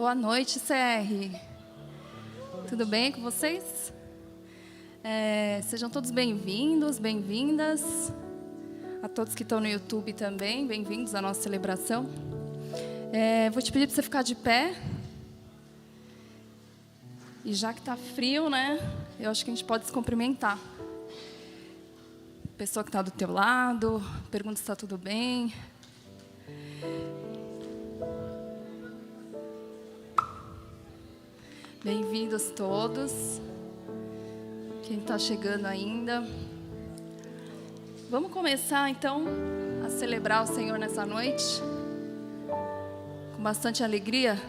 Boa noite, CR. Tudo bem com vocês? Sejam todos bem-vindos, bem-vindas. A todos que estão no YouTube também, bem-vindos à nossa celebração. Vou te pedir para você ficar de pé. E já que está frio, né? Eu acho que a gente pode se cumprimentar. Pessoa que está do teu lado, pergunta se está tudo bem. Bem-vindos todos. Quem está chegando ainda. Vamos começar, então, a celebrar o Senhor nessa noite. Com bastante alegria.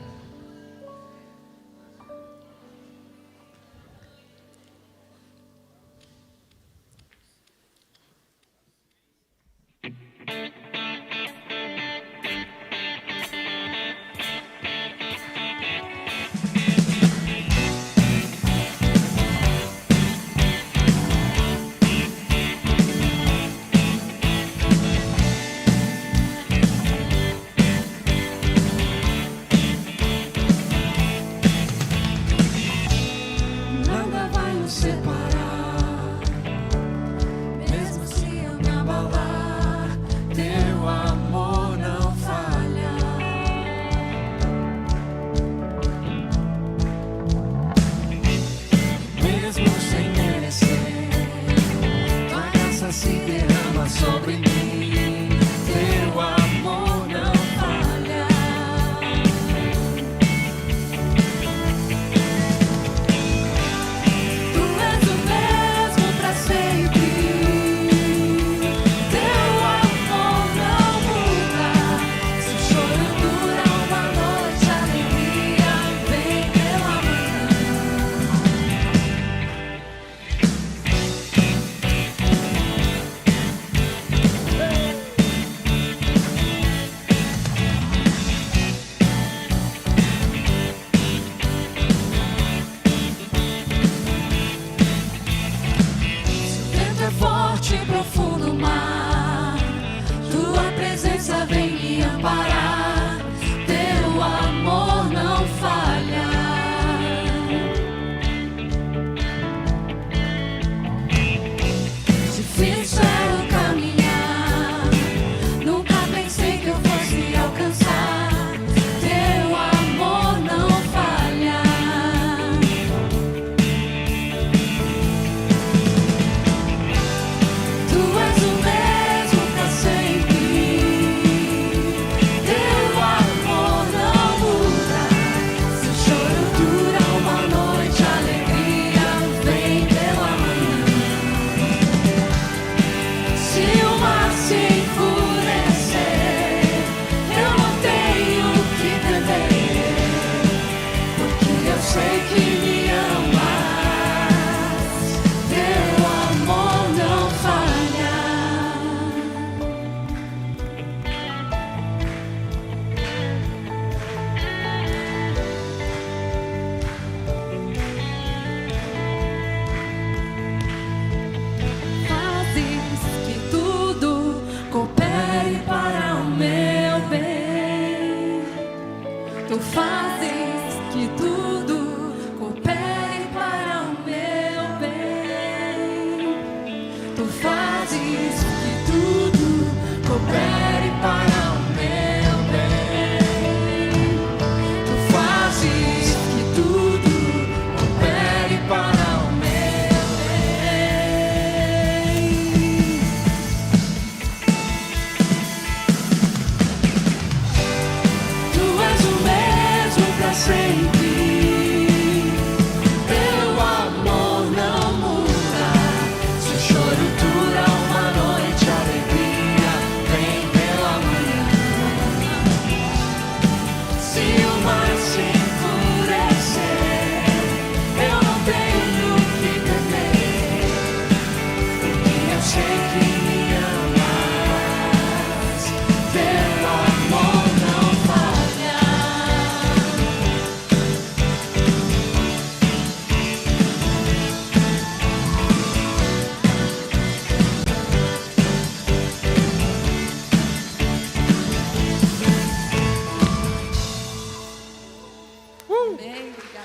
Tu és o mesmo pra sempre.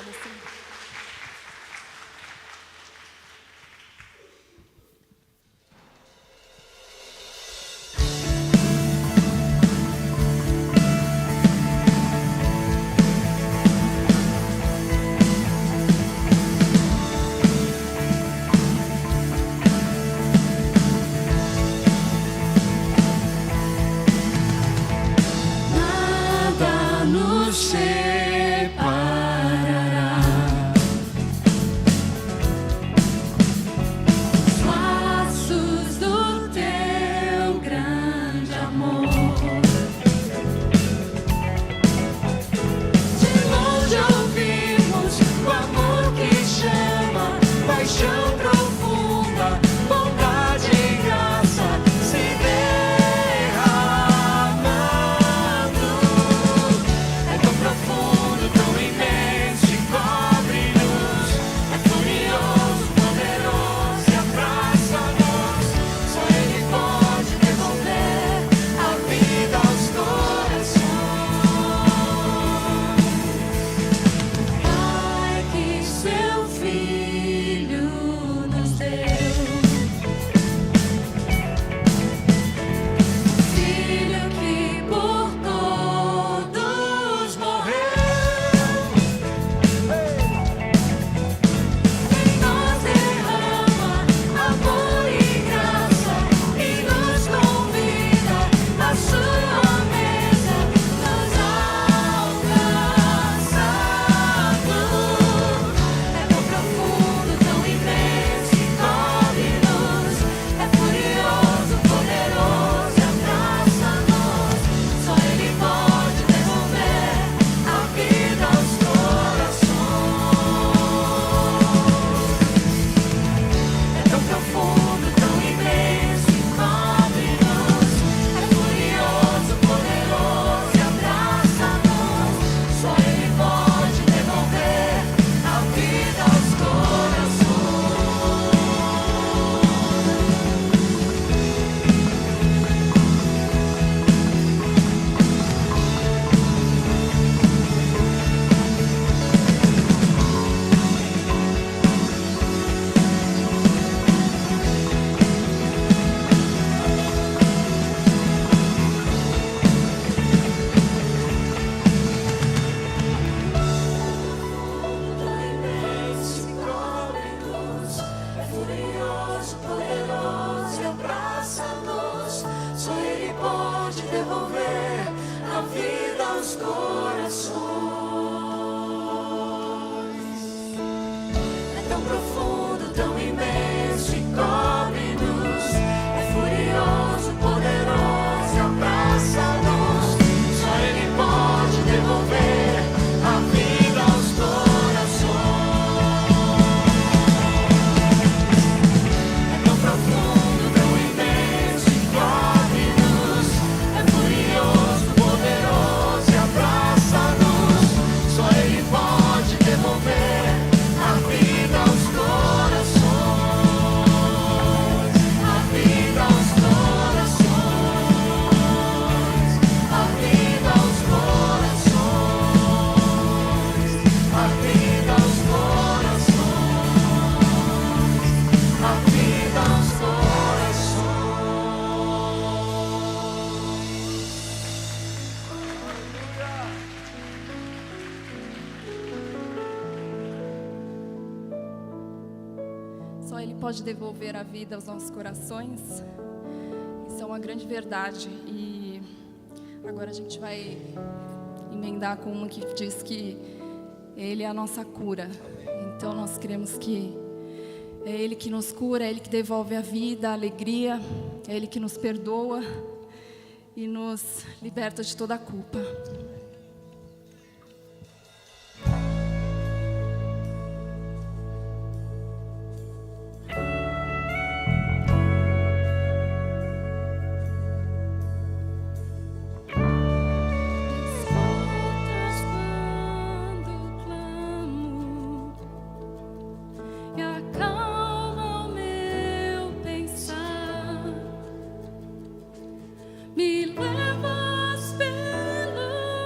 você. Nada nos separará. Os laços do teu grande amor. De longe ouvimos o amor que chama, paixão profunda, bondade e graça se derramando. É tão profundo, tão imenso e cobre-nos. É furioso, poderoso e abraça-nos. Só Ele pode devolver a vida aos corações. Pai que seu Filho nos deu, Filho que por todos morreu, em nós derrama amor e graça e nos convida à sua mesa, nos alcançando. É tão profundo, tão imenso e cobre-nos. É furioso, poderoso e abraça-nos. Só Ele pode devolver a vida aos corações. É tão profundo, tão imenso e cobre-nos. É furioso, poderoso e abraça-nos. Só Ele pode devolver a vida aos é furioso, poderoso e abraça-nos. Só Ele pode devolver a vida aos corações. É tão profundo, tão imenso e cobre-nos. É furioso, poderoso e abraça-nos. Só Ele pode devolver a vida aos corações. É tão profundo, tão imenso e cobre-nos. É furioso, poderoso e abraça-nos. Só Ele pode devolver a vida aos corações. A vida aos corações. A vida aos corações. A vida aos corações. A vida aos Só Ele pode devolver a vida aos nossos corações. Isso é uma grande verdade. E agora a gente vai emendar com uma que diz que Ele é a nossa cura. Então nós cremos que é Ele que nos cura, é Ele que devolve a vida, a alegria, é Ele que nos perdoa e nos liberta de toda a culpa. me levas pelo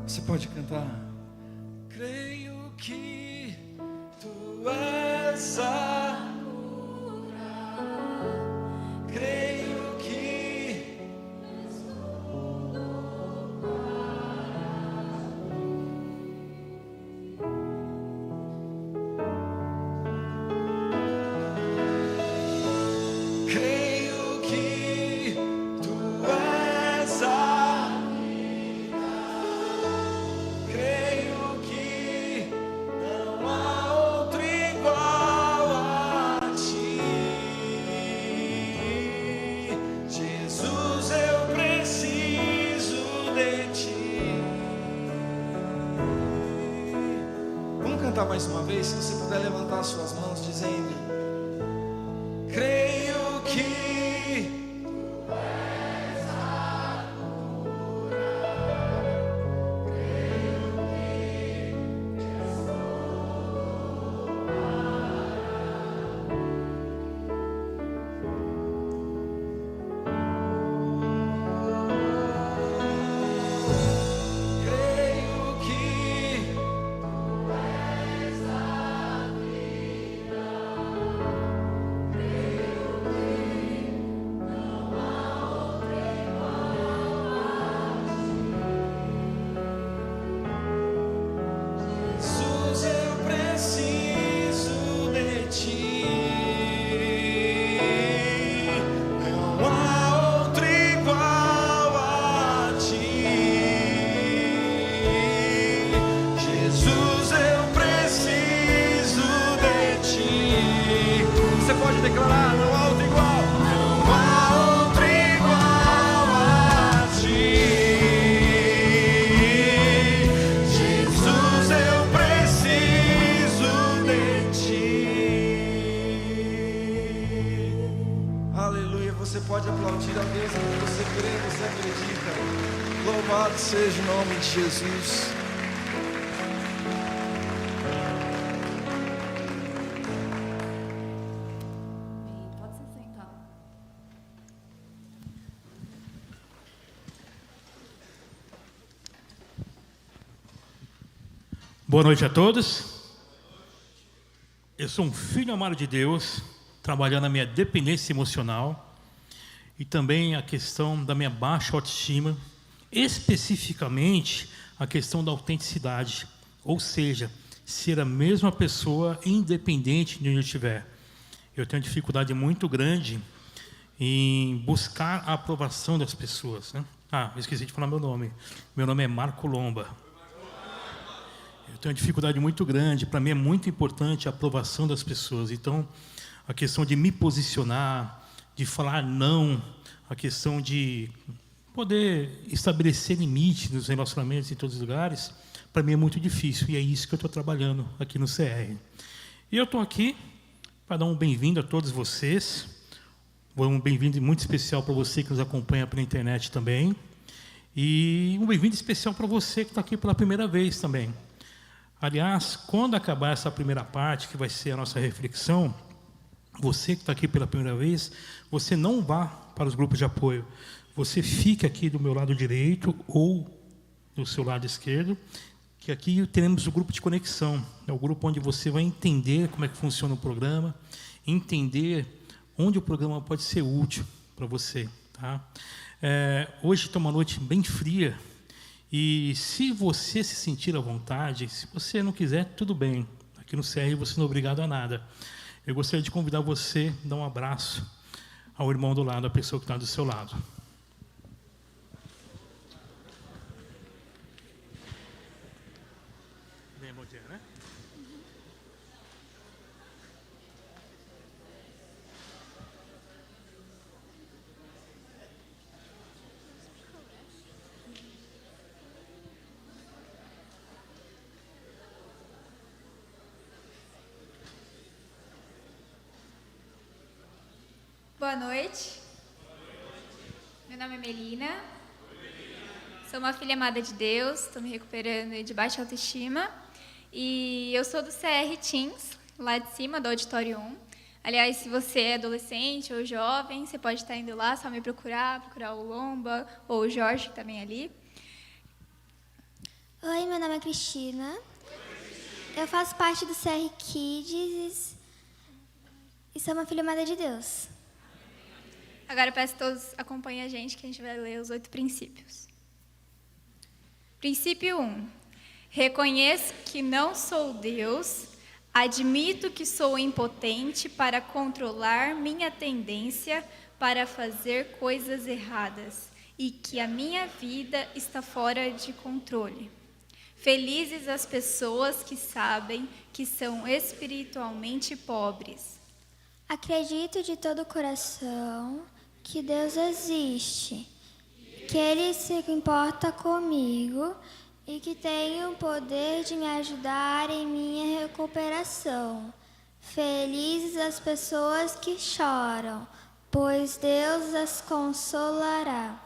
Você pode cantar? Creio que tu és a cura. Creio que creio que tu és a creio que não há outro igual a ti. Jesus, eu preciso de ti. Vamos cantar mais uma vez, se você puder levantar suas mãos dizendo: creio que creio que Jesus, eu preciso de ti. Não há outro igual a ti. Jesus, eu preciso de ti. Você pode declarar: não há outro igual. Não há outro igual a ti. Jesus, eu preciso de ti. Aleluia. Você pode aplaudir a Deus em que você crê, você acredita. Louvado seja o nome de Jesus. Amém. Pode se sentar. Boa noite a todos. Eu sou um filho amado de Deus, trabalhando na minha dependência emocional e também a questão da minha baixa autoestima, especificamente a questão da autenticidade, ou seja, ser a mesma pessoa independente de onde eu estiver. Eu tenho dificuldade muito grande em buscar a aprovação das pessoas, né? Eu esqueci de falar meu nome. Meu nome é Marco Lomba. Eu tenho uma dificuldade muito grande. Para mim é muito importante a aprovação das pessoas. Então, a questão de me posicionar, de falar não, a questão de poder estabelecer limites nos relacionamentos em todos os lugares, para mim é muito difícil. E é isso que eu estou trabalhando aqui no CR. E eu estou aqui para dar um bem-vindo a todos vocês. Um bem-vindo muito especial para você que nos acompanha pela internet também. E um bem-vindo especial para você que está aqui pela primeira vez também. Aliás, quando acabar essa primeira parte, que vai ser a nossa reflexão, você que está aqui pela primeira vez, você não vá para os grupos de apoio. Você fique aqui do meu lado direito ou do seu lado esquerdo, que aqui teremos o grupo de conexão. É o grupo onde você vai entender como é que funciona o programa, entender onde o programa pode ser útil para você. Tá? Hoje está uma noite bem fria, e se você se sentir à vontade, se você não quiser, tudo bem. Aqui no CR você não é obrigado a nada. Eu gostaria de convidar você a dar um abraço ao irmão do lado, à pessoa que está do seu lado. Bem, bom dia, né? Boa noite. Meu nome é Melina. Sou uma filha amada de Deus. Estou me recuperando de baixa autoestima. E eu sou do CR Teens, lá de cima, do Auditório 1. Aliás, se você é adolescente ou jovem, você pode estar indo lá, só me procurar o Lomba ou o Jorge, também ali. Oi, meu nome é Cristina. Eu faço parte do CR Kids e sou uma filha amada de Deus. Agora eu peço que todos acompanhem a gente, que a gente vai ler os 8 princípios. Princípio 1. Reconheço que não sou Deus, admito que sou impotente para controlar minha tendência para fazer coisas erradas e que a minha vida está fora de controle. Felizes as pessoas que sabem que são espiritualmente pobres. Acredito de todo o coração que Deus existe, que Ele se importa comigo e que tem o poder de me ajudar em minha recuperação. Felizes as pessoas que choram, pois Deus as consolará.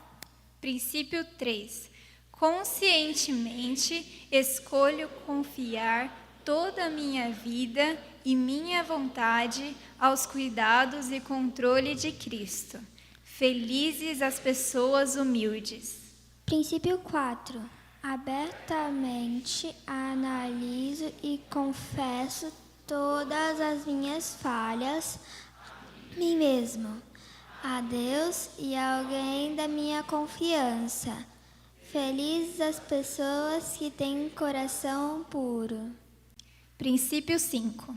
Princípio 3. Conscientemente escolho confiar toda a minha vida e minha vontade aos cuidados e controle de Cristo. Felizes as pessoas humildes. Princípio 4. Abertamente analiso e confesso todas as minhas falhas a mim mesmo, a Deus e a alguém da minha confiança. Felizes as pessoas que têm coração puro. Princípio 5.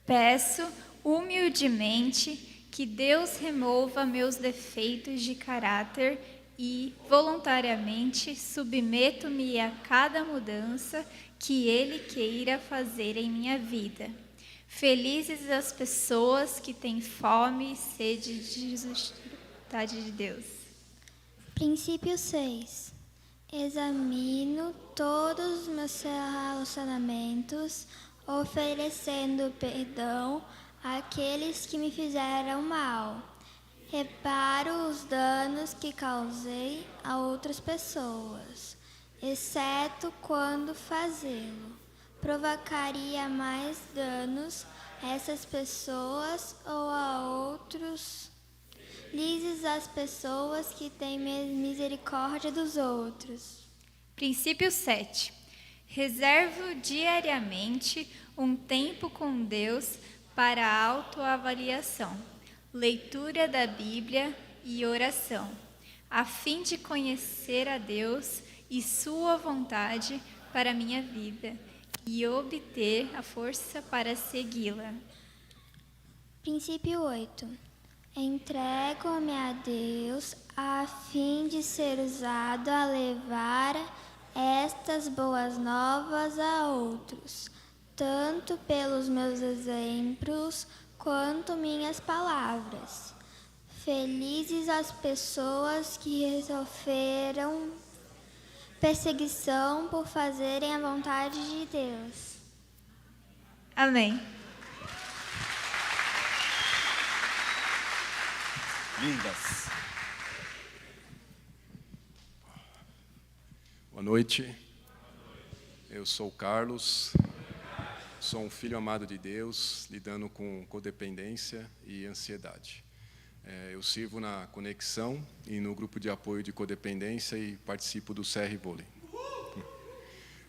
Peço humildemente que Deus remova meus defeitos de caráter e, voluntariamente, submeto-me a cada mudança que Ele queira fazer em minha vida. Felizes as pessoas que têm fome e sede de vontade de Deus. Princípio 6. Examino todos os meus relacionamentos, oferecendo perdão àqueles que me fizeram mal. Reparo os danos que causei a outras pessoas, exceto quando fazê-lo provocaria mais danos a essas pessoas ou a outros. Felizes as pessoas que têm misericórdia dos outros. Princípio 7. Reservo diariamente um tempo com Deus para a autoavaliação, leitura da Bíblia e oração, a fim de conhecer a Deus e sua vontade para a minha vida e obter a força para segui-la. Princípio 8. Entrego-me a Deus a fim de ser usado a levar estas boas novas a outros, tanto pelos meus exemplos quanto minhas palavras. Felizes as pessoas que sofreram perseguição por fazerem a vontade de Deus. Amém. Lindas. Boa noite. Eu sou o Carlos. Sou um filho amado de Deus, lidando com codependência e ansiedade. Eu sirvo na Conexão e no grupo de apoio de codependência e participo do CR Vôlei.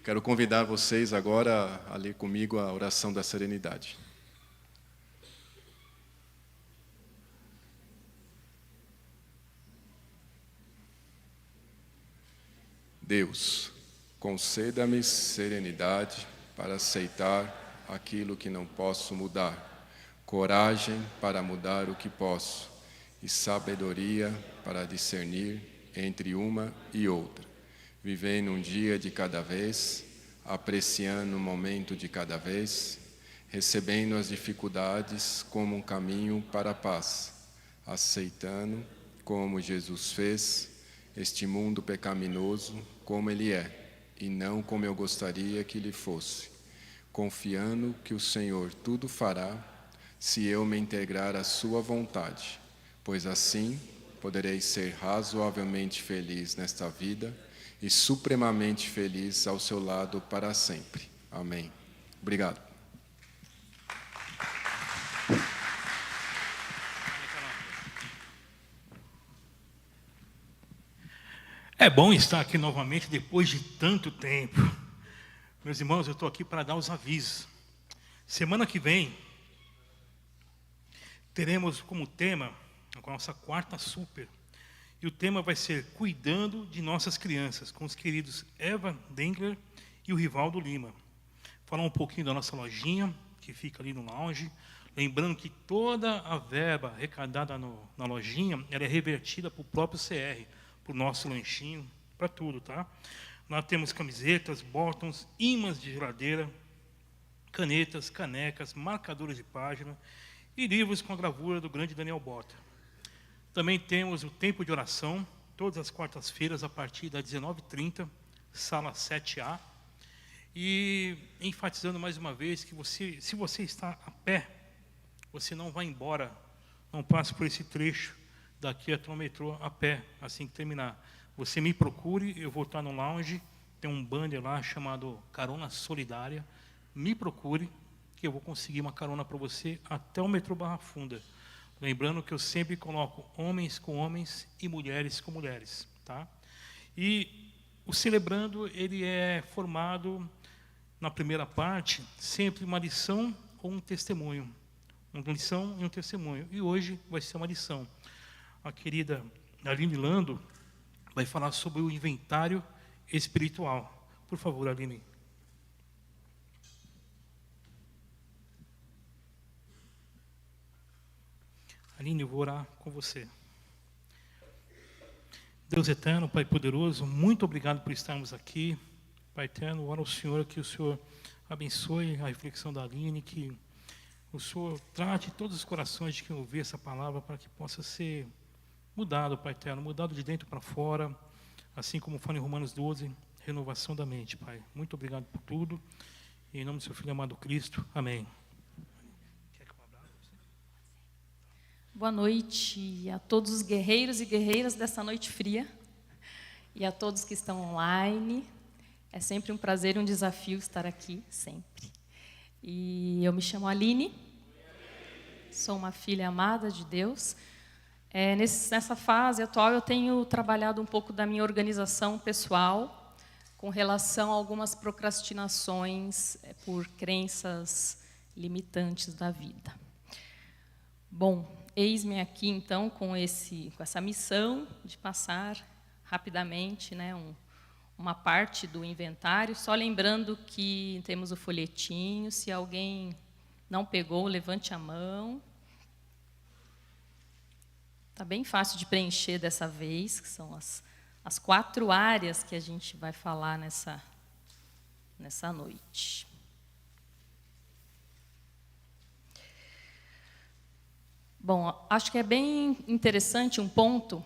Quero convidar vocês agora a ler comigo a oração da serenidade. Deus, conceda-me serenidade para aceitar aquilo que não posso mudar, coragem para mudar o que posso e sabedoria para discernir entre uma e outra, vivendo um dia de cada vez, apreciando um momento de cada vez, recebendo as dificuldades como um caminho para a paz, aceitando, como Jesus fez, este mundo pecaminoso como ele é, e não como eu gostaria que ele fosse, confiando que o Senhor tudo fará se eu me integrar à sua vontade, pois assim poderei ser razoavelmente feliz nesta vida e supremamente feliz ao seu lado para sempre. Amém. Obrigado. É bom estar aqui novamente depois de tanto tempo. Meus irmãos, eu estou aqui para dar os avisos. Semana que vem, teremos como tema a nossa quarta super. E o tema vai ser Cuidando de Nossas Crianças, com os queridos Eva Dengler e o Rivaldo Lima. Falar um pouquinho da nossa lojinha, que fica ali no lounge. Lembrando que toda a verba arrecadada na lojinha, ela é revertida para o próprio CR, para o nosso lanchinho, para tudo, tá? Nós temos camisetas, bottoms, ímãs de geladeira, canetas, canecas, marcadores de página e livros com a gravura do grande Daniel Bota. Também temos o tempo de oração, todas as quartas-feiras, a partir das 19h30, sala 7A. E enfatizando mais uma vez que se você está a pé, você não vai embora, não passe por esse trecho daqui até o metrô a pé, assim que terminar. Você me procure, eu vou estar no lounge, tem um banner lá chamado Carona Solidária. Me procure, que eu vou conseguir uma carona para você até o metrô Barra Funda. Lembrando que eu sempre coloco homens com homens e mulheres com mulheres, tá? E o Celebrando, ele é formado, na primeira parte, sempre uma lição ou um testemunho. Uma lição e um testemunho. E hoje vai ser uma lição. A querida Aline Lando vai falar sobre o inventário espiritual. Por favor, Aline. Aline, eu vou orar com você. Deus eterno, Pai poderoso, muito obrigado por estarmos aqui. Pai eterno, oro ao Senhor que o Senhor abençoe a reflexão da Aline, que o Senhor trate todos os corações de quem ouvir essa palavra para que possa ser mudado, Pai eterno, mudado de dentro para fora, assim como fala em Romanos 12, renovação da mente, Pai. Muito obrigado por tudo. Em nome do seu Filho amado Cristo. Amém. Boa noite a todos os guerreiros e guerreiras dessa noite fria e a todos que estão online. É sempre um prazer e um desafio estar aqui, sempre. E eu me chamo Aline, sou uma filha amada de Deus. Nessa fase atual eu tenho trabalhado um pouco da minha organização pessoal com relação a algumas procrastinações por crenças limitantes da vida. Bom, eis-me aqui, então, com essa missão de passar rapidamente, né, uma parte do inventário, só lembrando que temos o folhetinho, se alguém não pegou, levante a mão. Está bem fácil de preencher dessa vez, que são as 4 áreas que a gente vai falar nessa noite. Bom, acho que é bem interessante um ponto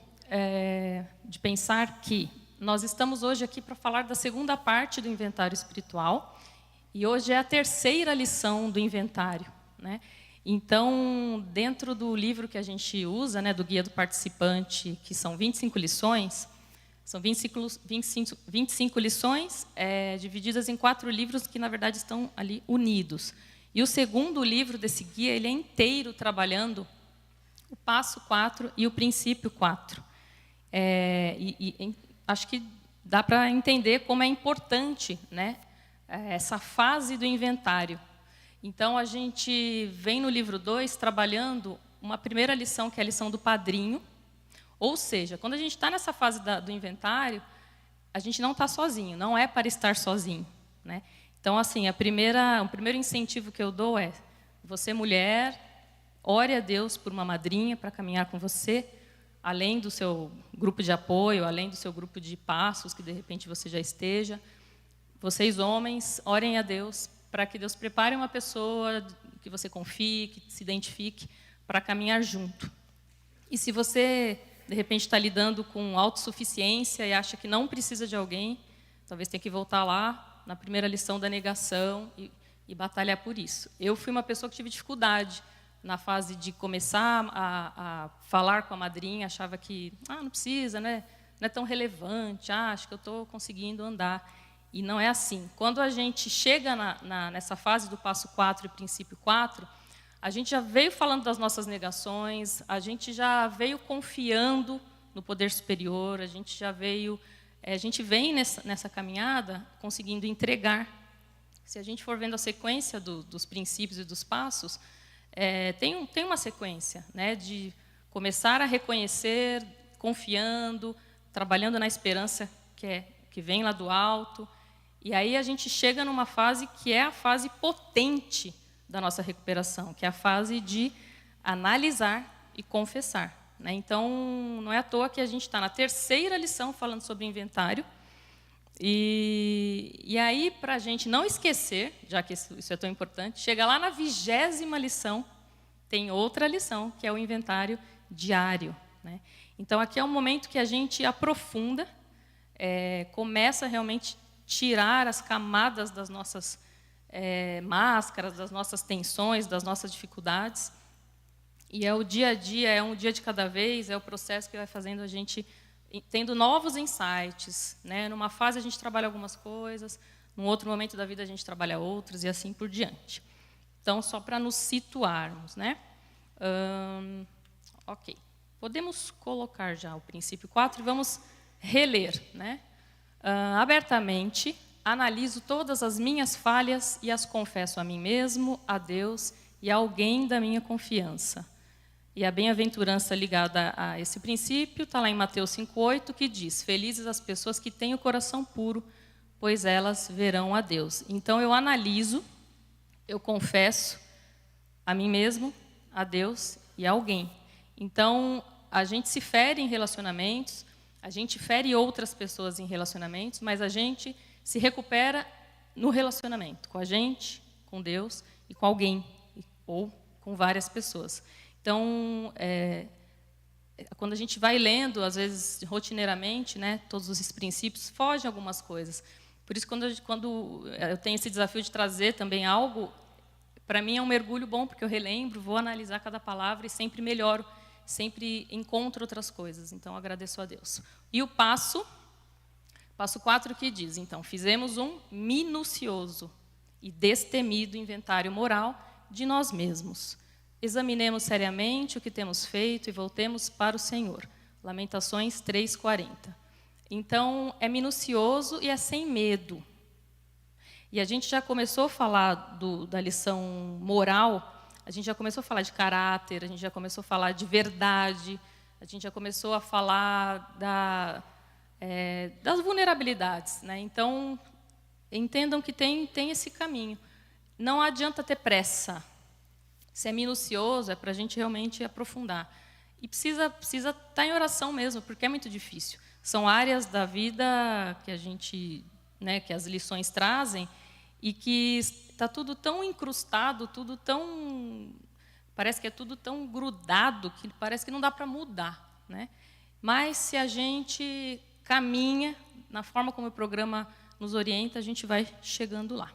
de pensar que nós estamos hoje aqui para falar da segunda parte do inventário espiritual e hoje é a terceira lição do inventário, né? Então, dentro do livro que a gente usa, né, do Guia do Participante, que são 25 lições, são 25 lições divididas em 4 livros que, na verdade, estão ali unidos. E o segundo livro desse guia, ele é inteiro trabalhando o passo 4 e o princípio 4. Acho que dá para entender como é importante, né, essa fase do inventário. Então, a gente vem no livro 2 trabalhando uma primeira lição, que é a lição do padrinho. Ou seja, quando a gente está nessa fase do inventário, a gente não está sozinho, não é para estar sozinho, né? Então, assim, o primeiro incentivo que eu dou é: você, mulher, ore a Deus por uma madrinha para caminhar com você, além do seu grupo de apoio, além do seu grupo de passos, que de repente você já esteja. Vocês, homens, orem a Deus para que Deus prepare uma pessoa que você confie, que se identifique, para caminhar junto. E se você, de repente, está lidando com autossuficiência e acha que não precisa de alguém, talvez tenha que voltar lá na primeira lição da negação e batalhar por isso. Eu fui uma pessoa que tive dificuldade na fase de começar a falar com a madrinha, achava que não precisa, né? Não é tão relevante, acho que eu estou conseguindo andar. E não é assim. Quando a gente chega nessa fase do passo 4 e princípio 4, a gente já veio falando das nossas negações, a gente já veio confiando no poder superior, a gente já veio a gente vem nessa caminhada conseguindo entregar. Se a gente for vendo a sequência dos princípios e dos passos, tem uma sequência, né, de começar a reconhecer, confiando, trabalhando na esperança que vem lá do alto. E aí a gente chega numa fase que é a fase potente da nossa recuperação, que é a fase de analisar e confessar, né? Então, não é à toa que a gente está na 3ª lição falando sobre inventário. E aí, para a gente não esquecer, já que isso é tão importante, chega lá na 20ª lição, tem outra lição, que é o inventário diário, né? Então, aqui é um momento que a gente aprofunda, começa a realmente tirar as camadas das nossas máscaras, das nossas tensões, das nossas dificuldades. E é o dia a dia, é um dia de cada vez, é o processo que vai fazendo a gente tendo novos insights, né? Numa fase a gente trabalha algumas coisas, num outro momento da vida a gente trabalha outras e assim por diante. Então, só para nos situarmos, né? Ok. Podemos colocar já o princípio 4 e vamos reler, né? Abertamente, analiso todas as minhas falhas e as confesso a mim mesmo, a Deus e a alguém da minha confiança. E a bem-aventurança ligada a esse princípio está lá em Mateus 5,8, que diz: felizes as pessoas que têm o coração puro, pois elas verão a Deus. Então, eu analiso, eu confesso a mim mesmo, a Deus e a alguém. Então, a gente se fere em relacionamentos, a gente fere outras pessoas em relacionamentos, mas a gente se recupera no relacionamento, com a gente, com Deus e com alguém, ou com várias pessoas. Então, quando a gente vai lendo, às vezes, rotineiramente, né, todos esses princípios, fogem algumas coisas. Por isso, quando eu tenho esse desafio de trazer também algo, para mim é um mergulho bom, porque eu relembro, vou analisar cada palavra e sempre melhoro, sempre encontro outras coisas. Então, agradeço a Deus. E o passo 4 que diz, então, fizemos um minucioso e destemido inventário moral de nós mesmos. Examinemos seriamente o que temos feito e voltemos para o Senhor. Lamentações 3:40. Então, é minucioso e é sem medo. E a gente já começou a falar da lição moral, a gente já começou a falar de caráter, a gente já começou a falar de verdade, a gente já começou a falar das vulnerabilidades, né? Então, entendam que tem esse caminho. Não adianta ter pressa. Se é minucioso, é para a gente realmente aprofundar. E precisa estar em oração mesmo, porque é muito difícil. São áreas da vida que a gente, né, que as lições trazem, e que está tudo tão incrustado, parece que é tudo tão grudado, que parece que não dá para mudar, né? Mas, se a gente caminha, na forma como o programa nos orienta, a gente vai chegando lá.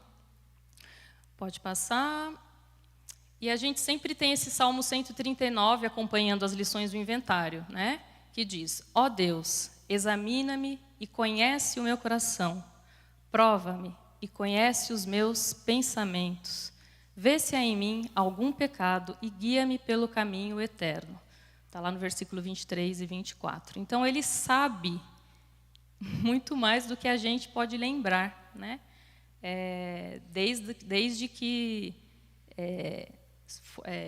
Pode passar. E a gente sempre tem esse Salmo 139 acompanhando as lições do inventário, né? Que diz: ó Deus, examina-me e conhece o meu coração, prova-me e conhece os meus pensamentos, vê se há em mim algum pecado e guia-me pelo caminho eterno. Está lá no versículo 23 e 24. Então, ele sabe muito mais do que a gente pode lembrar, né? Desde que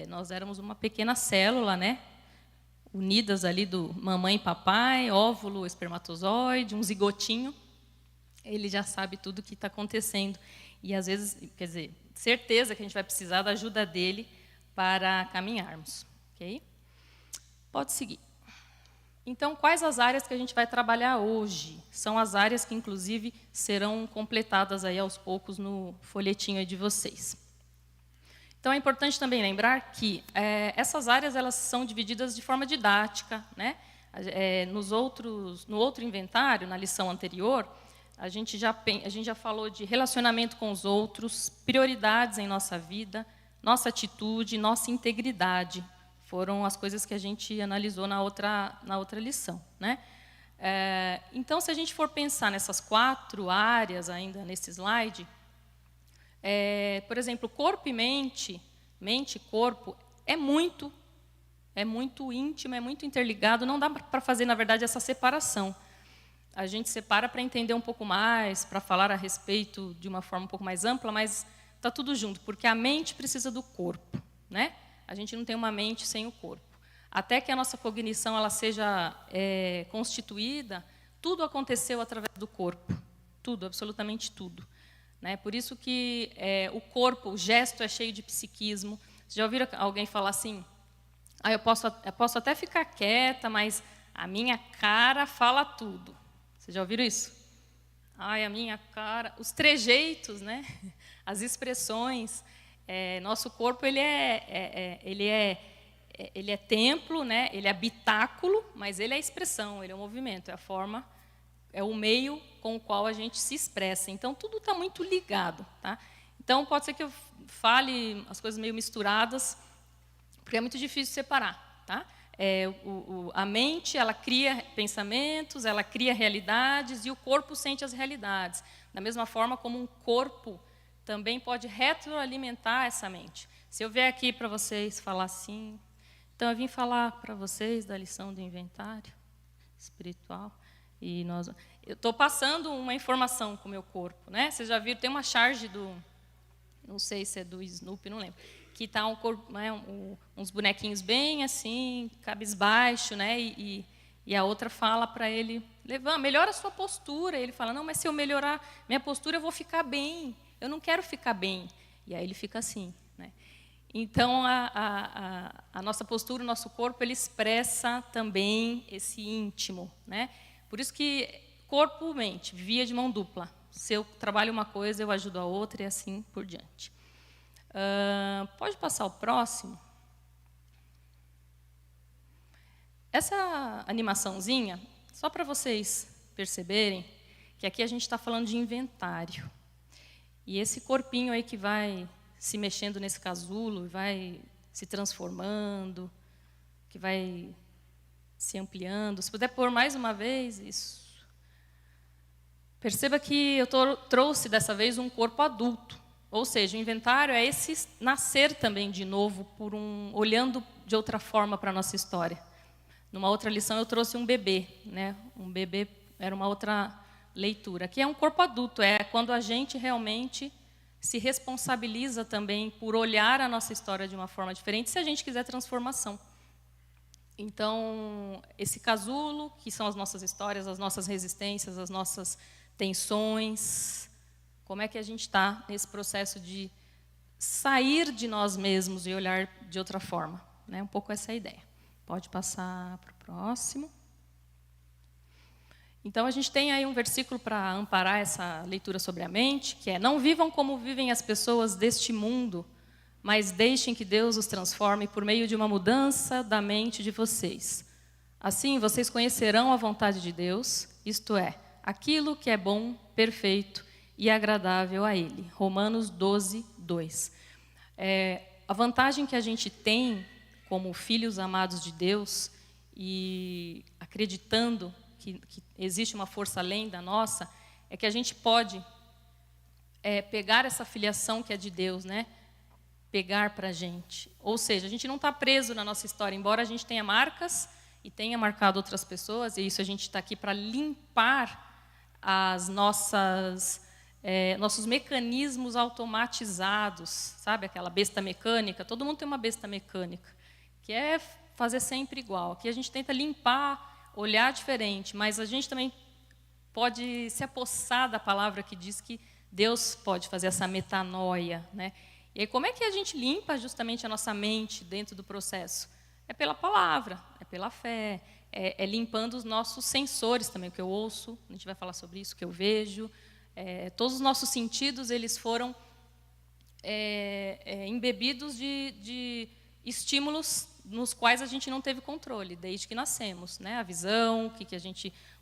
nós éramos uma pequena célula, né? Unidas ali do mamãe e papai, óvulo, espermatozoide, um zigotinho. Ele já sabe tudo o que está acontecendo. E, às vezes, quer dizer, certeza que a gente vai precisar da ajuda dele para caminharmos. Ok? Pode seguir. Então, quais as áreas que a gente vai trabalhar hoje? São as áreas que, inclusive, serão completadas aí aos poucos no folhetinho aí de vocês. Então, é importante também lembrar que essas áreas elas são divididas de forma didática, né? No outro inventário, na lição anterior, a gente já falou de relacionamento com os outros, prioridades em nossa vida, nossa atitude, nossa integridade. Foram as coisas que a gente analisou na outra lição, né? Então, se a gente for pensar nessas 4 áreas ainda nesse slide, por exemplo, corpo e mente e corpo, é muito íntimo, é muito interligado, não dá para fazer, na verdade, essa separação. a gente separa para entender um pouco mais, para falar a respeito de uma forma um pouco mais ampla, mas está tudo junto, porque a mente precisa do corpo, né? A gente não tem uma mente sem o corpo. Até que a nossa cognição ela seja constituída, tudo aconteceu através do corpo. Tudo, absolutamente tudo. Né? Por isso que o corpo, o gesto é cheio de psiquismo. Vocês já ouviram alguém falar assim, eu posso até ficar quieta, mas a minha cara fala tudo. Vocês já ouviram isso? Ai, a minha cara... Os trejeitos, né? As expressões. Nosso corpo ele é templo, né? Ele é habitáculo, mas ele é expressão, ele é o movimento, é a forma, é o meio com o qual a gente se expressa. Então, tudo está muito ligado. Tá? Então, pode ser que eu fale as coisas meio misturadas, porque é muito difícil separar. Tá? A mente ela cria pensamentos, ela cria realidades, e o corpo sente as realidades. Da mesma forma como um corpo também pode retroalimentar essa mente. Se eu vier aqui para vocês falar assim... Então, eu vim falar para vocês da lição do inventário espiritual. E eu estou passando uma informação com o meu corpo. Né? Vocês já viram, tem uma charge do... Não sei se é do Snoopy, não lembro. Que está uns bonequinhos bem assim, cabisbaixo, né? E a outra fala para ele, melhora a sua postura. E ele fala, não, mas se eu melhorar minha postura, eu vou ficar bem. Eu não quero ficar bem. E aí ele fica assim, né? Então, a nossa postura, o nosso corpo, ele expressa também esse íntimo. Né? Por isso que corpo, mente, via de mão dupla. Se eu trabalho uma coisa, eu ajudo a outra e assim por diante. Pode passar o próximo? Essa animaçãozinha, só para vocês perceberem que aqui a gente está falando de inventário. E esse corpinho aí que vai... se mexendo nesse casulo, vai se transformando, que vai se ampliando. Se puder pôr mais uma vez, isso. Perceba que eu trouxe dessa vez um corpo adulto. Ou seja, o inventário é esse nascer também de novo, olhando de outra forma para a nossa história. Numa outra lição eu trouxe um bebê. Né? Um bebê era uma outra leitura. Aqui é um corpo adulto, é quando a gente realmente... se responsabiliza também por olhar a nossa história de uma forma diferente, se a gente quiser transformação. Então, esse casulo, que são as nossas histórias, as nossas resistências, as nossas tensões, como é que a gente está nesse processo de sair de nós mesmos e olhar de outra forma. Né? Um pouco essa é a ideia. Pode passar para o próximo. Então, a gente tem aí um versículo para amparar essa leitura sobre a mente, que é: não vivam como vivem as pessoas deste mundo, mas deixem que Deus os transforme por meio de uma mudança da mente de vocês. Assim, vocês conhecerão a vontade de Deus, isto é, aquilo que é bom, perfeito e agradável a Ele. Romanos 12, 2. A vantagem que a gente tem como filhos amados de Deus e acreditando que existe uma força além da nossa, é que a gente pode pegar essa filiação que é de Deus, né? Pegar para a gente. Ou seja, a gente não está preso na nossa história, embora a gente tenha marcas e tenha marcado outras pessoas, e isso a gente está aqui para limpar as nossos mecanismos automatizados, sabe? Aquela besta mecânica, todo mundo tem uma besta mecânica, que é fazer sempre igual. Aqui a gente tenta limpar, olhar diferente, mas a gente também pode se apossar da palavra que diz que Deus pode fazer essa metanoia. Né? E aí, como é que a gente limpa justamente a nossa mente dentro do processo? É pela palavra, é pela fé, é limpando os nossos sensores também, o que eu ouço, a gente vai falar sobre isso, o que eu vejo. Todos os nossos sentidos eles foram embebidos de estímulos nos quais a gente não teve controle desde que nascemos, né? A visão,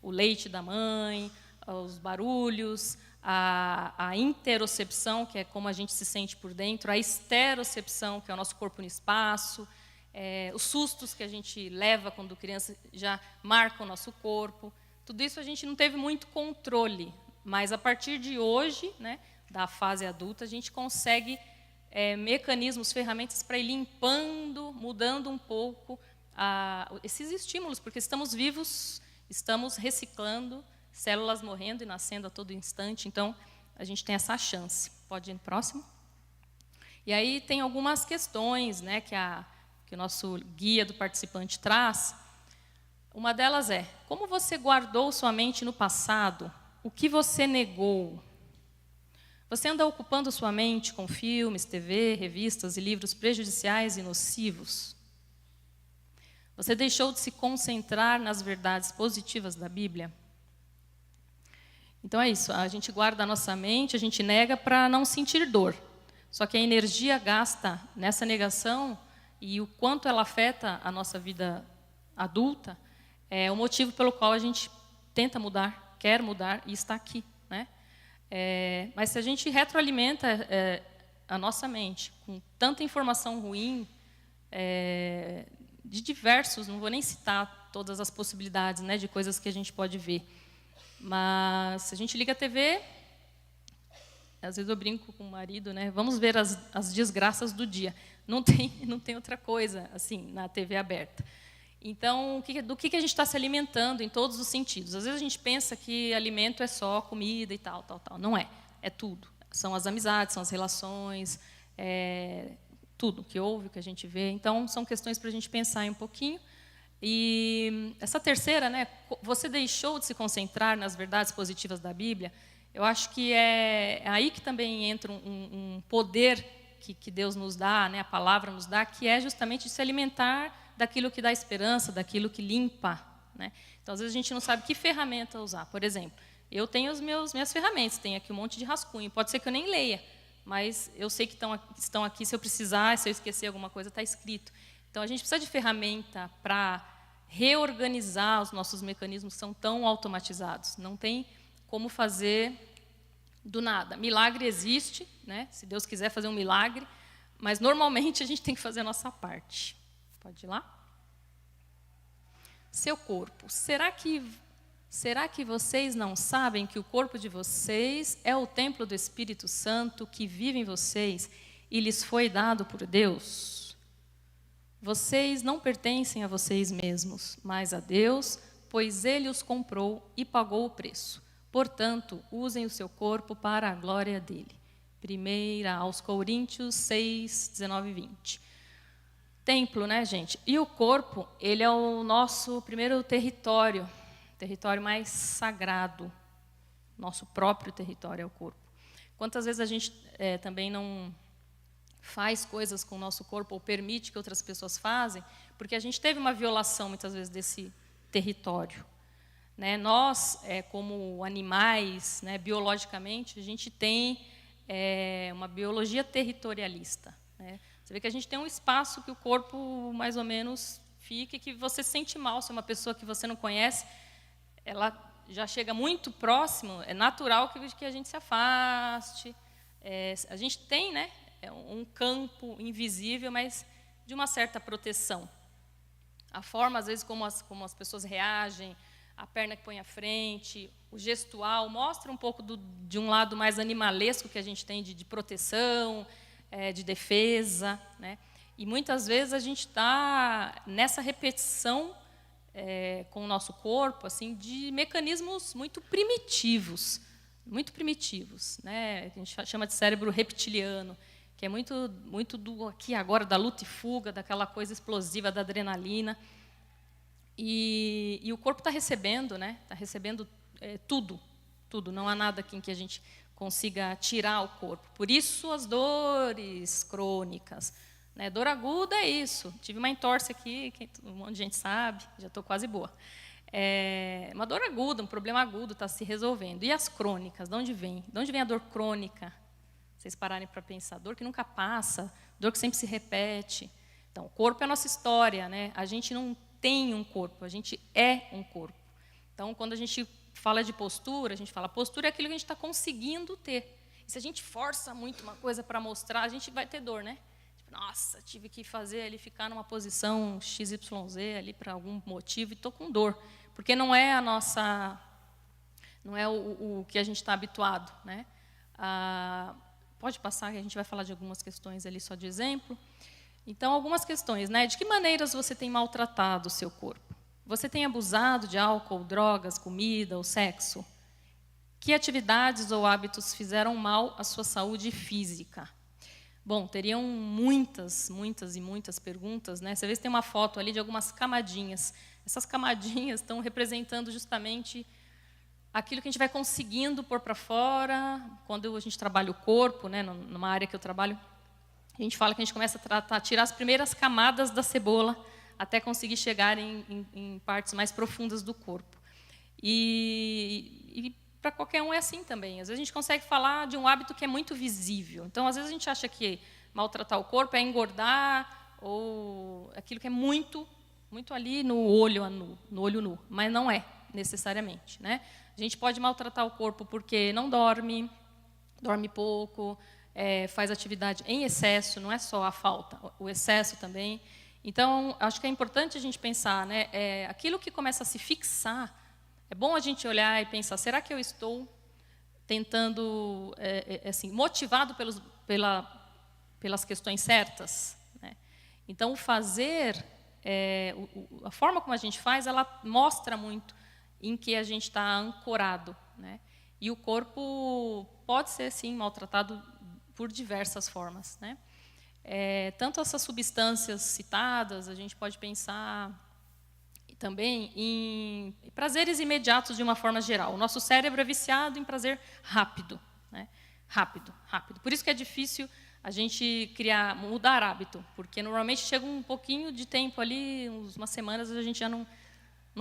o leite da mãe, os barulhos, a interocepção, que é como a gente se sente por dentro, a esterocepção, que é o nosso corpo no espaço, os sustos que a gente leva quando criança já marcam o nosso corpo. Tudo isso a gente não teve muito controle, mas a partir de hoje, né, da fase adulta, a gente consegue mecanismos, ferramentas para ir limpando, mudando um pouco esses estímulos, porque estamos vivos, estamos reciclando, células morrendo e nascendo a todo instante, então a gente tem essa chance. Pode ir no próximo? E aí tem algumas questões, né, que o nosso guia do participante traz. Uma delas é: como você guardou sua mente no passado? O que você negou? Você anda ocupando sua mente com filmes, TV, revistas e livros prejudiciais e nocivos? Você deixou de se concentrar nas verdades positivas da Bíblia? Então é isso, a gente guarda a nossa mente, a gente nega para não sentir dor. Só que a energia gasta nessa negação e o quanto ela afeta a nossa vida adulta é o motivo pelo qual a gente tenta mudar, quer mudar e está aqui, né? Mas se a gente retroalimenta a nossa mente com tanta informação ruim, de diversos, não vou nem citar todas as possibilidades, né, de coisas que a gente pode ver, mas se a gente liga a TV, às vezes eu brinco com o marido, né, vamos ver as desgraças do dia. Não tem outra coisa assim na TV aberta. Então, do que a gente está se alimentando em todos os sentidos? Às vezes a gente pensa que alimento é só comida e tal. Não é. É tudo. São as amizades, são as relações, tudo que ouve, que a gente vê. Então, são questões para a gente pensar um pouquinho. E essa terceira, né, você deixou de se concentrar nas verdades positivas da Bíblia. Eu acho que é aí que também entra um poder que Deus nos dá, né, a palavra nos dá, que é justamente de se alimentar daquilo que dá esperança, daquilo que limpa, né? Então, às vezes, a gente não sabe que ferramenta usar. Por exemplo, eu tenho minhas ferramentas, tenho aqui um monte de rascunho. Pode ser que eu nem leia, mas eu sei que estão aqui, se eu precisar, se eu esquecer alguma coisa, está escrito. Então, a gente precisa de ferramenta para reorganizar os nossos mecanismos que são tão automatizados. Não tem como fazer do nada. Milagre existe, né? Se Deus quiser fazer um milagre, mas, normalmente, a gente tem que fazer a nossa parte. Pode ir lá? Seu corpo. Será que vocês não sabem que o corpo de vocês é o templo do Espírito Santo que vive em vocês e lhes foi dado por Deus? Vocês não pertencem a vocês mesmos, mas a Deus, pois Ele os comprou e pagou o preço. Portanto, usem o seu corpo para a glória dele. 1 aos Coríntios 6, 19 e 20. Templo, né, gente? E o corpo, ele é o nosso primeiro território mais sagrado. Nosso próprio território é o corpo. Quantas vezes a gente também não faz coisas com o nosso corpo ou permite que outras pessoas façam, porque a gente teve uma violação, muitas vezes, desse território. Né? Nós, como animais, né, biologicamente, a gente tem uma biologia territorialista, né? Você vê que a gente tem um espaço que o corpo, mais ou menos, fica e que você se sente mal. Se é uma pessoa que você não conhece, ela já chega muito próximo, é natural que a gente se afaste. A gente tem, né, um campo invisível, mas de uma certa proteção. A forma, às vezes, como as pessoas reagem, a perna que põe à frente, o gestual, mostra um pouco de um lado mais animalesco que a gente tem de proteção, de defesa, né? E muitas vezes a gente está nessa repetição com o nosso corpo, assim, de mecanismos muito primitivos, né? A gente chama de cérebro reptiliano, que é muito do aqui agora, da luta e fuga, daquela coisa explosiva da adrenalina. E o corpo está recebendo, né? Está recebendo tudo. Não há nada aqui em que a gente consiga tirar o corpo. Por isso as dores crônicas, né? Dor aguda é isso. Tive uma entorse aqui, um monte de gente sabe, já estou quase boa. Uma dor aguda, um problema agudo está se resolvendo. E as crônicas, de onde vem? De onde vem a dor crônica? Vocês pararem para pensar. Dor que nunca passa, dor que sempre se repete. Então, o corpo é a nossa história, né? A gente não tem um corpo, a gente é um corpo. Então, quando a gente fala de postura, a gente fala, postura é aquilo que a gente está conseguindo ter. E se a gente força muito uma coisa para mostrar, a gente vai ter dor, né? Tipo, nossa, tive que fazer ali, ficar numa posição XYZ ali para algum motivo e estou com dor. Porque não é a nossa, não é o que a gente está habituado, né? Pode passar, que a gente vai falar de algumas questões ali só de exemplo. Então, algumas questões, né? De que maneiras você tem maltratado o seu corpo? Você tem abusado de álcool, drogas, comida ou sexo? Que atividades ou hábitos fizeram mal à sua saúde física? Bom, teriam muitas perguntas, né? Você vê que tem uma foto ali de algumas camadinhas. Essas camadinhas estão representando justamente aquilo que a gente vai conseguindo pôr para fora. Quando a gente trabalha o corpo, né, numa área que eu trabalho, a gente fala que a gente começa a tirar as primeiras camadas da cebola até conseguir chegar em partes mais profundas do corpo. E para qualquer um é assim também. Às vezes a gente consegue falar de um hábito que é muito visível. Então, às vezes a gente acha que maltratar o corpo é engordar ou aquilo que é muito ali no olho nu, mas não é necessariamente, né? A gente pode maltratar o corpo porque não dorme pouco, faz atividade em excesso, não é só a falta, o excesso também. Então, acho que é importante a gente pensar, né? Aquilo que começa a se fixar, é bom a gente olhar e pensar, será que eu estou tentando, assim, motivado pelas questões certas? Né? Então, o fazer, a forma como a gente faz, ela mostra muito em que a gente está ancorado. Né? E o corpo pode ser, sim, maltratado por diversas formas. Né? Tanto essas substâncias citadas, a gente pode pensar também em prazeres imediatos de uma forma geral. O nosso cérebro é viciado em prazer rápido. Né? Rápido. Por isso que é difícil a gente mudar hábito, porque normalmente chega um pouquinho de tempo ali, umas semanas, a gente já não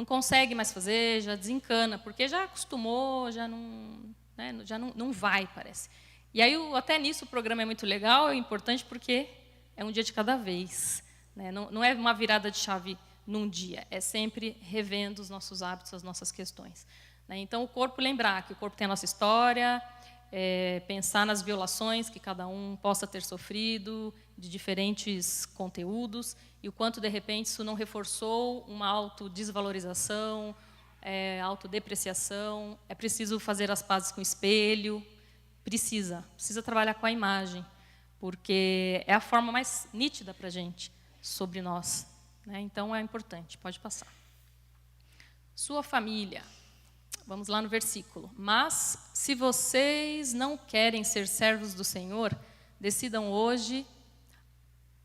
consegue mais fazer, já desencana, porque já acostumou, já não vai, parece. E aí, até nisso, o programa é muito legal, é importante porque é um dia de cada vez. Né? Não é uma virada de chave num dia, é sempre revendo os nossos hábitos, as nossas questões. Né? Então, o corpo, lembrar que o corpo tem a nossa história, pensar nas violações que cada um possa ter sofrido, de diferentes conteúdos, e o quanto, de repente, isso não reforçou uma autodesvalorização, autodepreciação. É preciso fazer as pazes com o espelho, precisa trabalhar com a imagem, porque é a forma mais nítida para a gente sobre nós. Né? Então, é importante, pode passar. Sua família. Vamos lá no versículo. Mas, se vocês não querem ser servos do Senhor, decidam hoje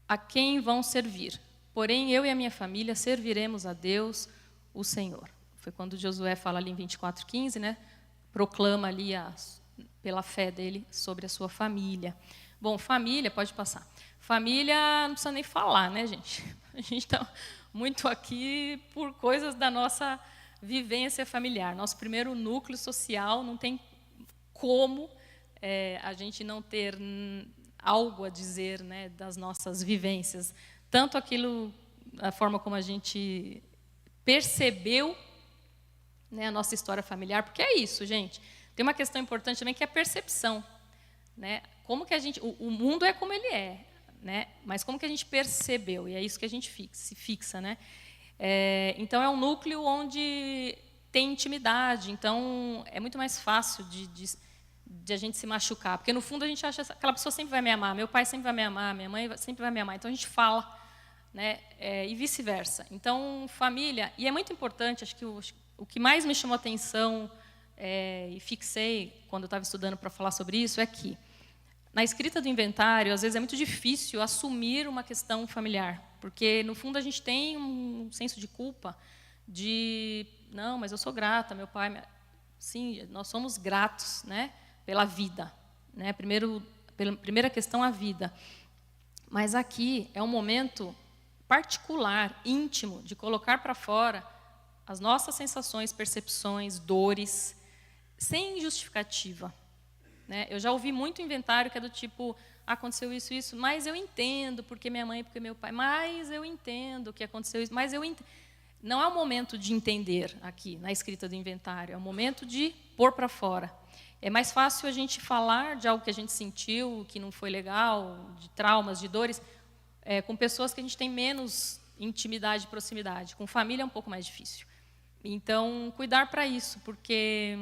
a quem vão servir. Porém, eu e a minha família serviremos a Deus, o Senhor. Foi quando Josué fala ali em 24:15, né? Proclama ali pela fé dele sobre a sua família. Bom, família, pode passar. Família não precisa nem falar, né, gente? A gente está muito aqui por coisas da nossa vivência familiar. Nosso primeiro núcleo social, não tem como a gente não ter algo a dizer, né, das nossas vivências. Tanto a forma como a gente percebeu, né, a nossa história familiar, porque é isso, gente. Tem uma questão importante também que é a percepção. Né? Como que o mundo é como ele é, né? Mas como que a gente percebeu? E é isso que a gente se fixa. Né? Então, é um núcleo onde tem intimidade, então é muito mais fácil de a gente se machucar, porque, no fundo, a gente acha que aquela pessoa sempre vai me amar, meu pai sempre vai me amar, minha mãe sempre vai me amar, então a gente fala, né? E vice-versa. Então, família, e é muito importante, acho que o que mais me chamou a atenção e fixei quando eu estava estudando para falar sobre isso é que, na escrita do inventário, às vezes é muito difícil assumir uma questão familiar, porque, no fundo, a gente tem um senso de culpa não, mas eu sou grata, meu pai... Sim, nós somos gratos, né, pela vida. Né? Primeira questão, a vida. Mas aqui é um momento particular, íntimo, de colocar para fora as nossas sensações, percepções, dores, sem justificativa. Né? Eu já ouvi muito inventário que é do tipo, aconteceu isso, mas eu entendo, porque minha mãe, porque meu pai, mas eu entendo que aconteceu isso, mas eu entendo. Não é o momento de entender aqui, na escrita do inventário, é o momento de pôr para fora. É mais fácil a gente falar de algo que a gente sentiu, que não foi legal, de traumas, de dores, com pessoas que a gente tem menos intimidade e proximidade. Com família é um pouco mais difícil. Então, cuidar para isso, porque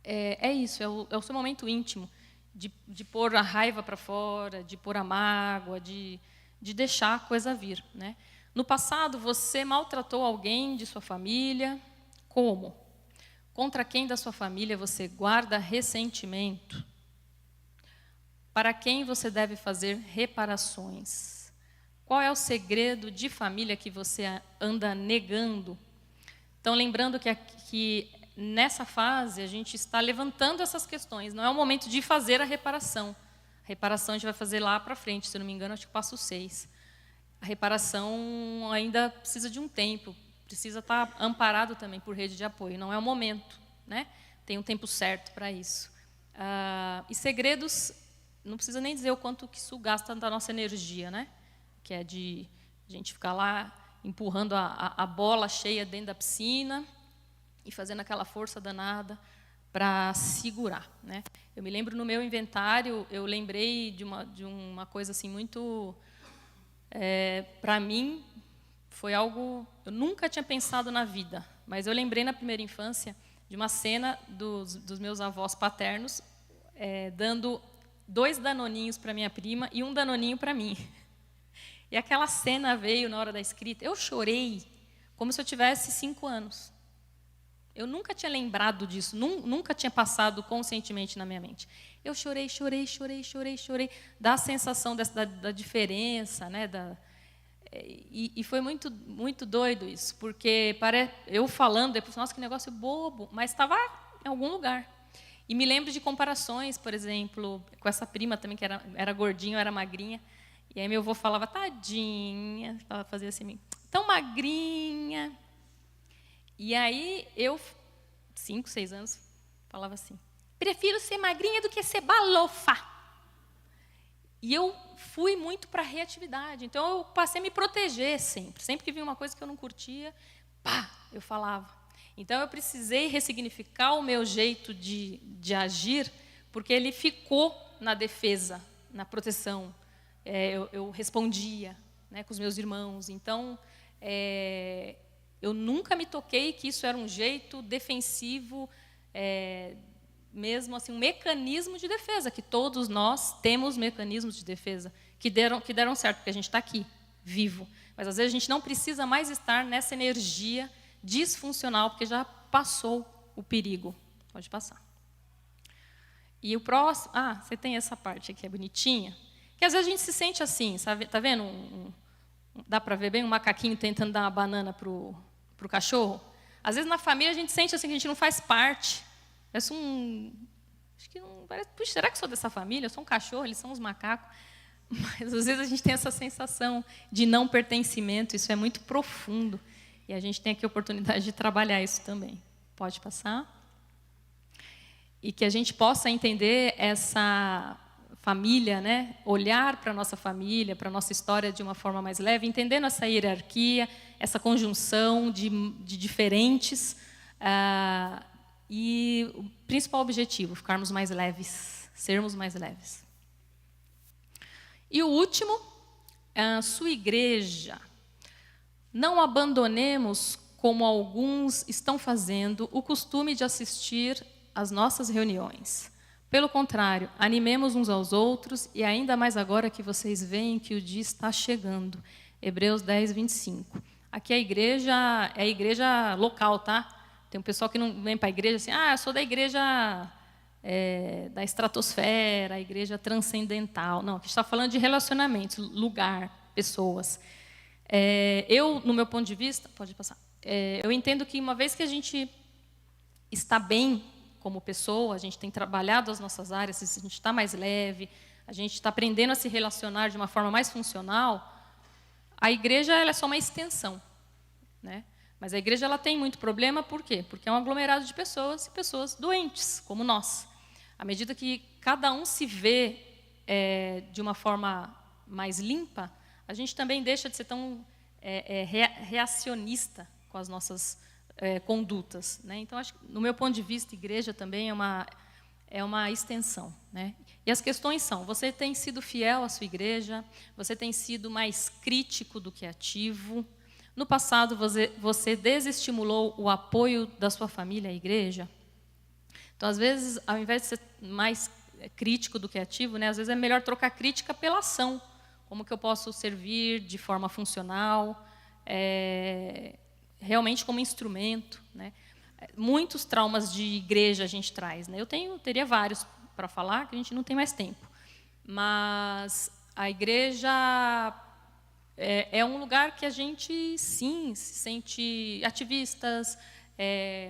é isso, é o seu momento íntimo, de pôr a raiva para fora, de pôr a mágoa, de deixar a coisa vir. Né? No passado, você maltratou alguém de sua família? Como? Contra quem da sua família você guarda ressentimento? Para quem você deve fazer reparações? Qual é o segredo de família que você anda negando? Então, lembrando que nessa fase a gente está levantando essas questões. Não é o momento de fazer a reparação. A reparação a gente vai fazer lá para frente, se eu não me engano, acho que passo 6. A reparação ainda precisa de um tempo, precisa estar amparado também por rede de apoio. Não é o momento, né? Tem um tempo certo para isso. E segredos, não precisa nem dizer o quanto que isso gasta da nossa energia, né? Que é de a gente ficar lá empurrando a bola cheia dentro da piscina e fazendo aquela força danada para segurar, né? Eu me lembro no meu inventário, eu lembrei de uma coisa assim muito, para mim, foi algo eu nunca tinha pensado na vida, mas eu lembrei na primeira infância de uma cena dos meus avós paternos dando 2 danoninhos para minha prima e 1 danoninho para mim. E aquela cena veio na hora da escrita. Eu chorei como se eu tivesse 5 anos. Eu nunca tinha lembrado disso, nunca tinha passado conscientemente na minha mente. Eu chorei. Dá a sensação da diferença, né? E foi muito, muito doido isso, porque eu falando, depois, nossa, que negócio bobo, mas estava em algum lugar. E me lembro de comparações, por exemplo, com essa prima também, que era gordinha, eu era magrinha. E aí meu avô falava, tadinha, ela fazia assim, tão magrinha. E aí eu, 5, 6 anos, falava assim, prefiro ser magrinha do que ser balofa. E eu fui muito para a reatividade. Então eu passei a me proteger sempre. Sempre que vinha uma coisa que eu não curtia, pá, eu falava. Então eu precisei ressignificar o meu jeito de agir, porque ele ficou na defesa, na proteção. Eu respondia, né, com os meus irmãos. Então, eu nunca me toquei que isso era um jeito defensivo, mesmo assim, um mecanismo de defesa, que todos nós temos mecanismos de defesa que deram certo, porque a gente está aqui, vivo. Mas, às vezes, a gente não precisa mais estar nessa energia disfuncional, porque já passou o perigo. Pode passar. E o próximo... você tem essa parte aqui, é bonitinha. Que às vezes a gente se sente assim, sabe? Tá vendo? Dá para ver bem um macaquinho tentando dar uma banana pro cachorro? Às vezes na família a gente sente assim que a gente não faz parte. Parece acho que não parece. Puxa, será que sou dessa família? Eu sou um cachorro, eles são uns macacos. Mas às vezes a gente tem essa sensação de não pertencimento. Isso é muito profundo e a gente tem aqui a oportunidade de trabalhar isso também. Pode passar? E que a gente possa entender essa família, né? Olhar para a nossa família, para a nossa história de uma forma mais leve, entendendo essa hierarquia, essa conjunção de diferentes, e o principal objetivo, ficarmos mais leves, sermos mais leves. E o último, a sua igreja. Não abandonemos, como alguns estão fazendo, o costume de assistir às nossas reuniões. Pelo contrário, animemos uns aos outros, e ainda mais agora que vocês veem que o dia está chegando. Hebreus 10, 25. Aqui a igreja é a igreja local, tá? Tem um pessoal que não vem para a igreja assim, eu sou da igreja da estratosfera, a igreja transcendental. Não, aqui está falando de relacionamentos, lugar, pessoas. No meu ponto de vista, pode passar, eu entendo que uma vez que a gente está bem como pessoa, a gente tem trabalhado as nossas áreas, a gente está mais leve, a gente está aprendendo a se relacionar de uma forma mais funcional, a igreja ela é só uma extensão, né? Mas a igreja ela tem muito problema, por quê? Porque é um aglomerado de pessoas e pessoas doentes, como nós. À medida que cada um se vê de uma forma mais limpa, a gente também deixa de ser tão reacionista com as nossas condutas, né? Então, acho que, no meu ponto de vista, igreja também é uma extensão, né? E as questões são: você tem sido fiel à sua igreja? Você tem sido mais crítico do que ativo? No passado, você desestimulou o apoio da sua família à igreja? Então, às vezes, ao invés de ser mais crítico do que ativo, né, às vezes é melhor trocar crítica pela ação. Como que eu posso servir de forma funcional? realmente como instrumento, né? Muitos traumas de igreja a gente traz, né? Teria vários para falar, que a gente não tem mais tempo. Mas a igreja é um lugar que a gente, sim, se sente ativistas,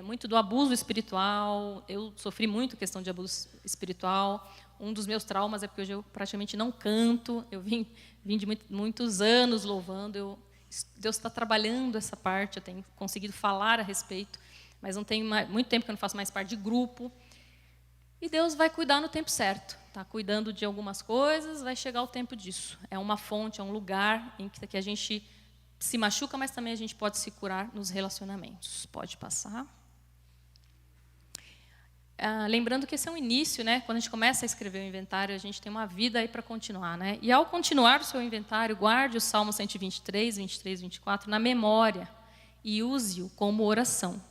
muito do abuso espiritual. Eu sofri muito questão de abuso espiritual. Um dos meus traumas é porque hoje eu praticamente não canto. Eu vim de muitos anos louvando. Deus está trabalhando essa parte, eu tenho conseguido falar a respeito, mas não tenho muito tempo que eu não faço mais parte de grupo. E Deus vai cuidar no tempo certo. Está cuidando de algumas coisas, vai chegar o tempo disso. É uma fonte, é um lugar em que a gente se machuca, mas também a gente pode se curar nos relacionamentos. Pode passar. Lembrando que esse é um início, né? Quando a gente começa a escrever o inventário, a gente tem uma vida aí para continuar, né? E ao continuar o seu inventário, guarde o Salmo 123, 23, 24 na memória e use-o como oração,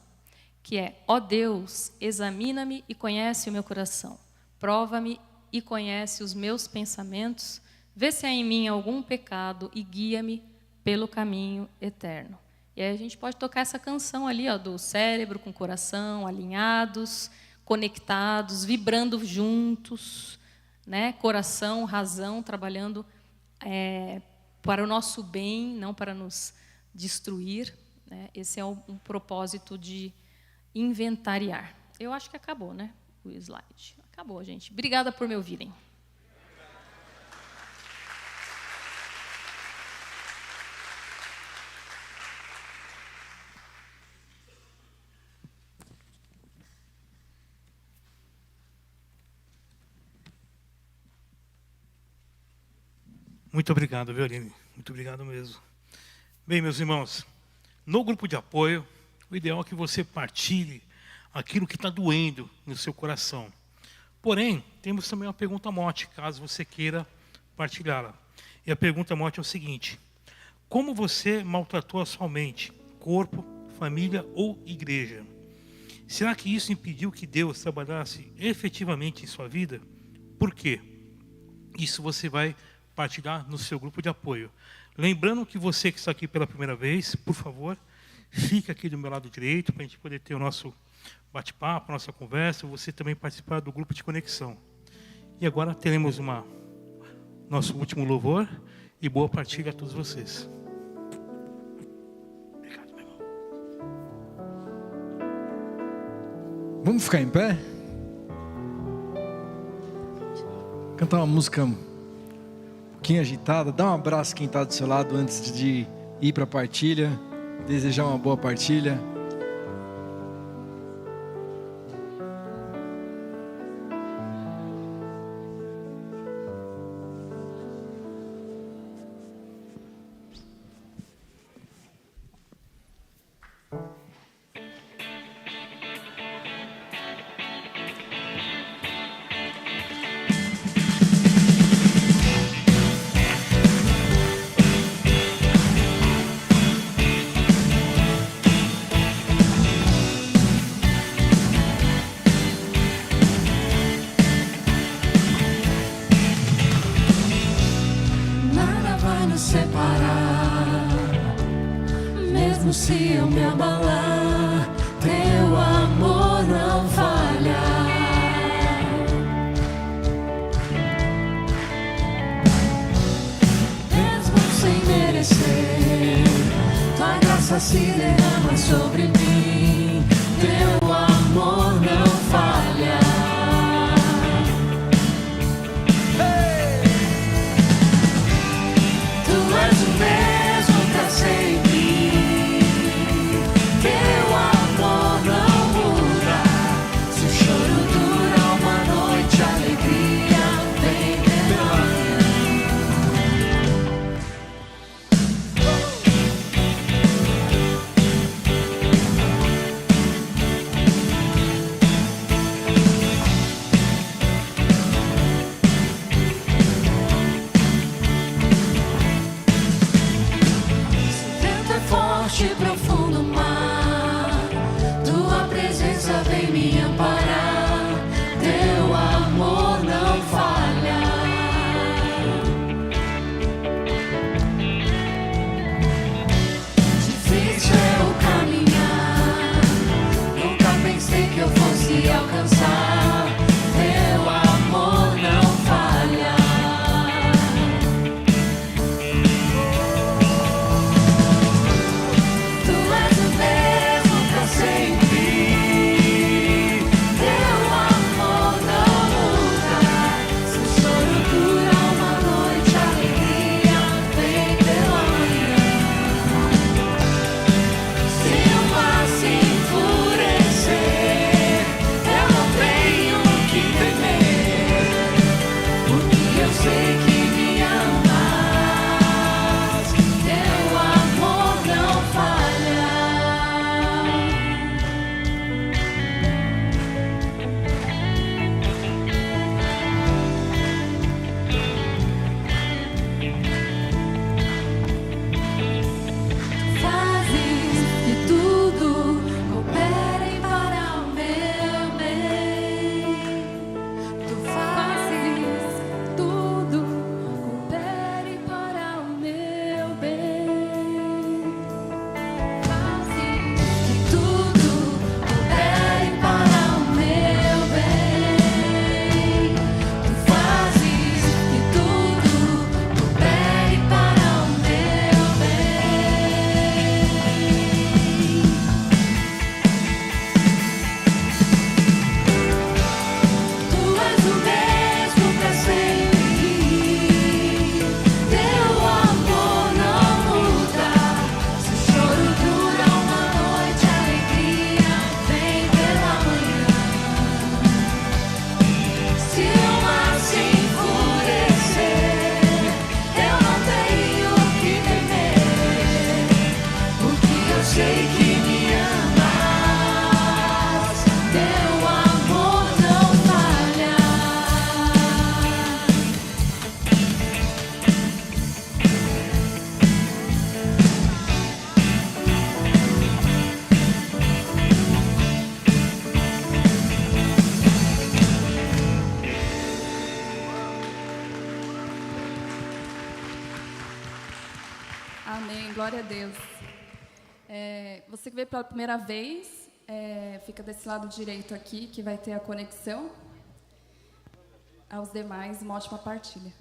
que é: ó Deus, examina-me e conhece o meu coração, prova-me e conhece os meus pensamentos, vê se há em mim algum pecado e guia-me pelo caminho eterno. E aí a gente pode tocar essa canção ali, ó, do cérebro com o coração, alinhados, conectados, vibrando juntos, né? Coração, razão, trabalhando para o nosso bem, não para nos destruir, né? Esse é um propósito de inventariar. Eu acho que acabou, né? O slide. Acabou, gente. Obrigada por me ouvirem. Muito obrigado, viu, Aline? Muito obrigado mesmo. Bem, meus irmãos, no grupo de apoio, o ideal é que você partilhe aquilo que está doendo no seu coração. Porém, temos também uma pergunta mote, caso você queira partilhá-la. E a pergunta mote é o seguinte: como você maltratou a sua mente, corpo, família ou igreja? Será que isso impediu que Deus trabalhasse efetivamente em sua vida? Por quê? Isso você vai partilhar no seu grupo de apoio. Lembrando que você que está aqui pela primeira vez, por favor, fica aqui do meu lado direito para a gente poder ter o nosso bate-papo, a nossa conversa, você também participar do grupo de conexão. E agora teremos nosso último louvor e boa partilha a todos vocês. Obrigado, meu irmão. Vamos ficar em pé? Cantar uma música um pouquinho agitada. Dá um abraço quem está do seu lado antes de ir para a partilha. Desejar uma boa partilha. Nada vai nos separar, mesmo se eu me abalar, teu amor não falha. Mesmo sem merecer, tua graça se derrama sobre mim, teu amor não falha. Tu és o mesmo pra sempre, teu amor não muda. Se o choro dura uma noite, a alegria vem pela manhã. Amém, glória a Deus. Você que veio pela primeira vez, fica desse lado direito aqui, que vai ter a conexão. Aos demais, uma ótima partilha.